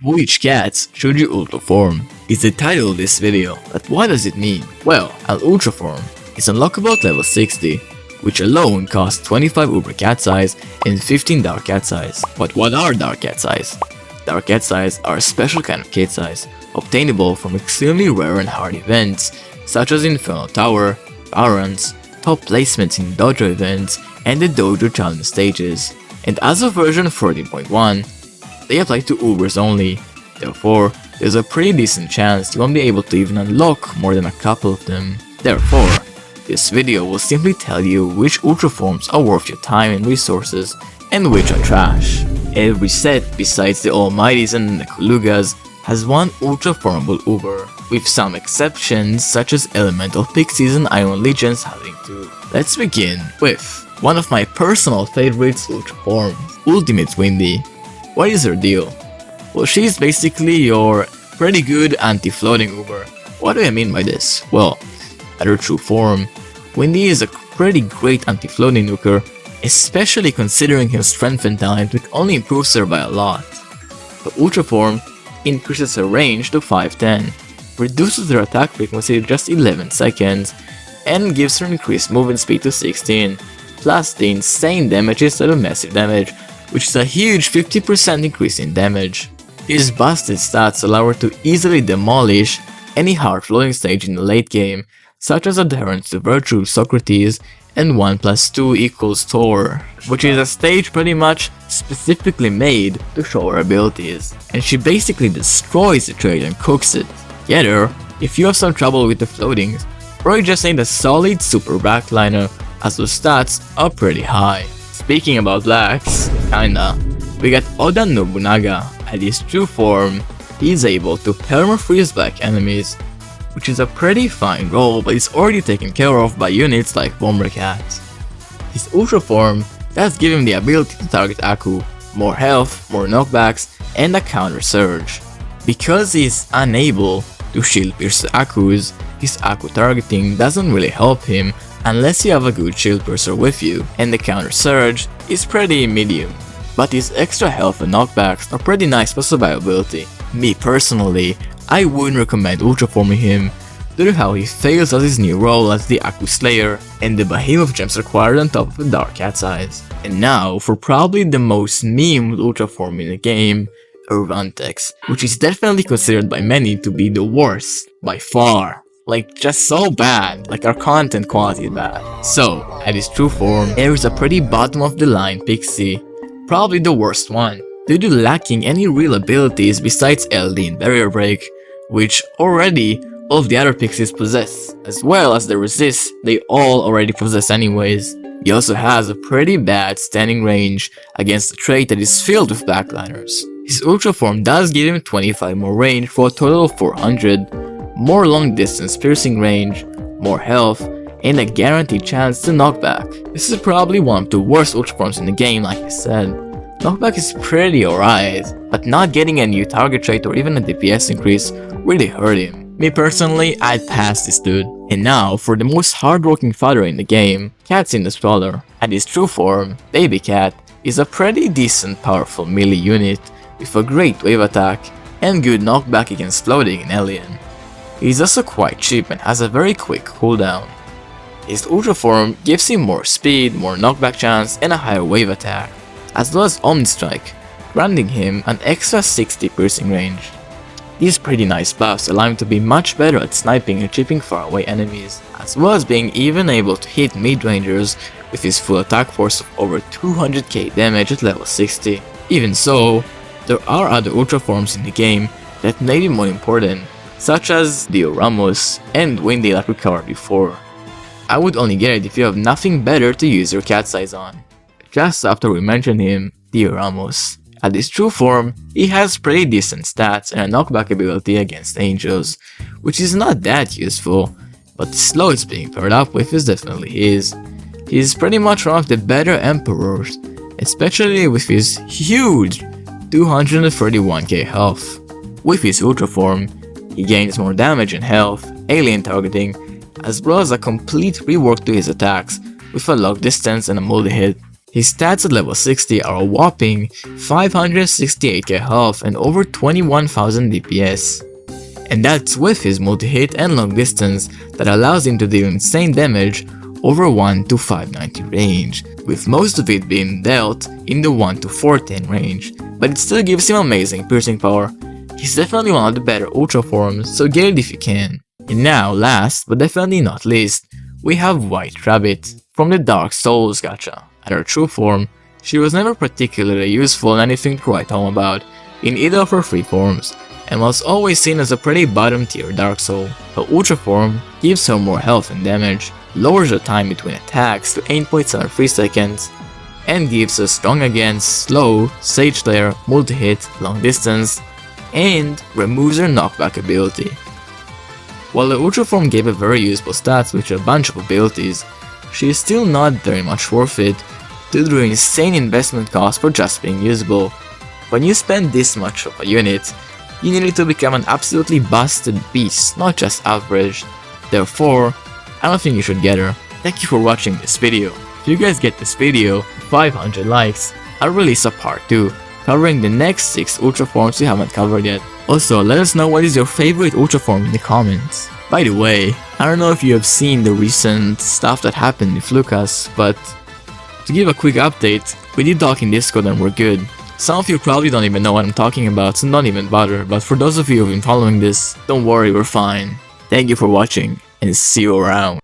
Which cats should you ultra form? Is the title of this video, but what does it mean? Well, an ultra form is unlockable at level 60, which alone costs 25 Uber cat size and 15 dark cat size. But what are dark cat size? Dark cat size are a special kind of cat size, obtainable from extremely rare and hard events, such as Infernal Tower, Marantz, top placements in dojo events, and the dojo challenge stages. And as of version 14.1, they apply to Ubers only, therefore there's a pretty decent chance you won't be able to even unlock more than a couple of them. Therefore, this video will simply tell you which ultra forms are worth your time and resources, and which are trash. Every set besides the Almighties and the Kulugas has one ultra formable Uber, with some exceptions such as Elemental Pixies and Iron Legions having two. Let's begin with one of my personal favorites ultra forms, Ultimate Windy. What is her deal? Well, she's basically your pretty good anti-floating Uber. What do I mean by this? Well, at her true form, Windy is a pretty great anti-floating nuker, especially considering her strength and talent, which only improves her by a lot. The ultra form increases her range to 510, reduces her attack frequency to just 11 seconds, and gives her increased movement speed to 16, plus the insane damage instead of massive damage, which is a huge 50% increase in damage. His busted stats allow her to easily demolish any hard floating stage in the late game, such as Adherence to Virtue Socrates and 1+2 = Tor, which is a stage pretty much specifically made to show her abilities, and she basically destroys the trade and cooks it. Get her if you have some trouble with the floatings, or you just need a solid super backliner, as those stats are pretty high. Speaking about blacks, kinda, we got Oda Nobunaga. At his true form, he is able to perma-freeze black enemies, which is a pretty fine role, but is already taken care of by units like Bomber Cat. His ultra form does give him the ability to target Aku, more health, more knockbacks, and a counter surge. Because he is unable to shield pierce Akus, his Aku targeting doesn't really help him unless you have a good shield piercer with you, and the counter surge is pretty medium. But his extra health and knockbacks are pretty nice for survivability. Me personally, I wouldn't recommend ultra forming him due to how he fails at his new role as the Aku Slayer and the behemoth gems required on top of the dark cat size. And now for probably the most memed ultra form in the game, aantex, which is definitely considered by many to be the worst by far. Like, just so bad, like our content quality is bad. So, at his true form, there is a pretty bottom of the line Pixie, probably the worst one, due to lacking any real abilities besides LD and Barrier Break, which already all of the other Pixies possess, as well as the Resist they all already possess anyways. He also has a pretty bad standing range against a trait that is filled with backliners. His ultra form does give him 25 more range for a total of 400, more long distance piercing range, more health, and a guaranteed chance to knockback. This is probably one of the worst ultra forms in the game, like I said. Knockback is pretty alright, but not getting a new target trait or even a DPS increase really hurt him. Me personally, I'd pass this dude. And now for the most hardworking fodder in the game, Cat's in the Stroller. At his true form, Baby Cat is a pretty decent powerful melee unit with a great wave attack and good knockback against floating and alien. He's also quite cheap and has a very quick cooldown. His ultra form gives him more speed, more knockback chance, and a higher wave attack, as well as Omni Strike, granting him an extra 60 piercing range. These pretty nice buffs allow him to be much better at sniping and chipping faraway enemies, as well as being even able to hit mid-rangers with his full attack force of over 200k damage at level 60. Even so, there are other ultra forms in the game that may be more important, such as Dioramos and Windy like we covered before. I would only get it if you have nothing better to use your cat size on. Just after we mentioned him, Dioramos. At his true form, he has pretty decent stats and a knockback ability against angels, which is not that useful, but the slow it's being paired up with is definitely his. He's pretty much one of the better emperors, especially with his huge 231k health. With his ultra form, he gains more damage and health, alien targeting, as well as a complete rework to his attacks with a long distance and a multi-hit. His stats at level 60 are a whopping 568k health and over 21,000 DPS. And that's with his multi-hit and long distance that allows him to deal insane damage over 1 to 590 range, with most of it being dealt in the 1 to 410 range, but it still gives him amazing piercing power. He's definitely one of the better Ultra forms, so get it if you can. And now, last but definitely not least, we have White Rabbit from the Dark Souls gacha. At her true form, she was never particularly useful and anything to write home about in either of her 3 forms, and was always seen as a pretty bottom tier Dark Soul. Her Ultra form gives her more health and damage, lowers the time between attacks to 8.73 seconds, and gives her strong against, slow, Sage Slayer, multi-hit, long distance, and removes her knockback ability. While the Ultra form gave her very useful stats with a bunch of abilities, she is still not very much worth it due to the insane investment cost for just being usable. When you spend this much of a unit, you need it to become an absolutely busted beast, not just average. Therefore, I don't think you should get her. Thank you for watching this video. If you guys get this video 500 likes, I'll release a part 2, covering the next 6 Ultra forms we haven't covered yet. Also, let us know what is your favorite Ultra form in the comments. By the way, I don't know if you have seen the recent stuff that happened with Lucas, but to give a quick update, we did talk in Discord and we're good. Some of you probably don't even know what I'm talking about, so don't even bother, but for those of you who've been following this, don't worry, we're fine. Thank you for watching, and see you around.